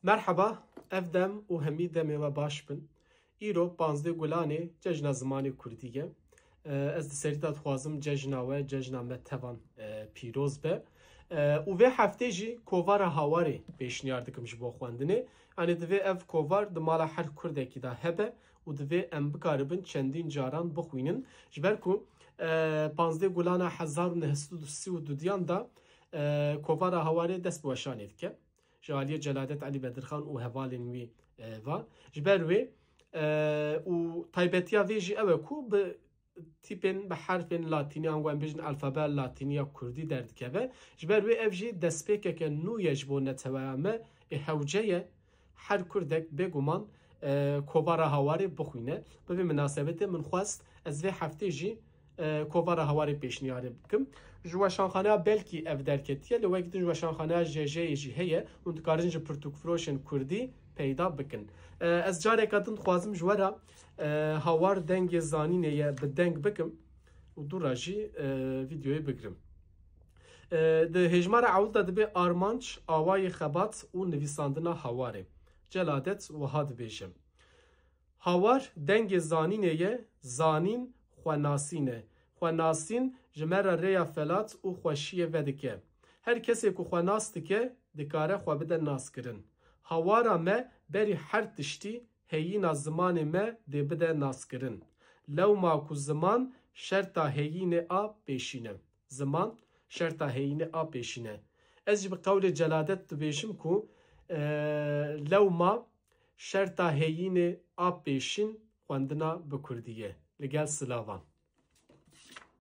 Merhaba, evdem û hemî demê we baş bin. Îro 15 Gulanê cejna zimanê Kurdî ye. Ez di serî de dixwazim cejna we, cejna me tevan pîroz be. û vê heftê jî kovara hawarê pêşniyar dikim ji bo xwendinê. Yani divê ev kovar di mala her Kurdekî de hebe û divê em bikaribin çendîn caran bixwînin. Ji ber ku 15 Gulana 1932 da kovara hawarê dest bi weşanê dike. Jaliye Celadet Ali Bedirxan û hevalên wî va. Ji ber wê û taybetiya vê jî ew e ku bi tîpên bi herfên latînî an em bêjin alfabe latîniya Kurdî derdikeve. Ji ber wê ev jî destpêkeke nû ye ji bo neteweya me hewce ye her Kurdek bêguman kovara hawarê bixwîne. Bi vê münasebetê min xwest ez vê heftê jî kovara hawarê pêşniyarê bikim. Ji weşanxaneya belkî ev derketiye li wek din ji weşanxaneya JJ'yê jî heye û dikarin ji pirtûkfiroşên Kurdî peyda bikin. Ez careka din dixwazim ji wera hawar dengê zanînê ye bi deng bikim û dûra jî vîdeoyê bigirim. Di hêjmara ewil de dibe armanc awayê xebat û nivîsandina hawarê. Celadet wiha dibêje. Hawar dengê zanînê ye, zanîn xwenasîn e. Xwenasîn ji me re rêya felat û xweşiyê vedike. Her kesê ku xwenas dike dikare xwe bide naskirin. Hawara me berî her tiştî heyîna zimanê me dê bide naskirin. Lewma ku ziman şerta heyînê a pêşîne. Ziman şerta heyînê a pêşîne. Ez jî bi qewlê Celadet dibêjim ku lewma şerta heyînê a pêşîn xwendina bi Kurdî ye. Li gel silavan.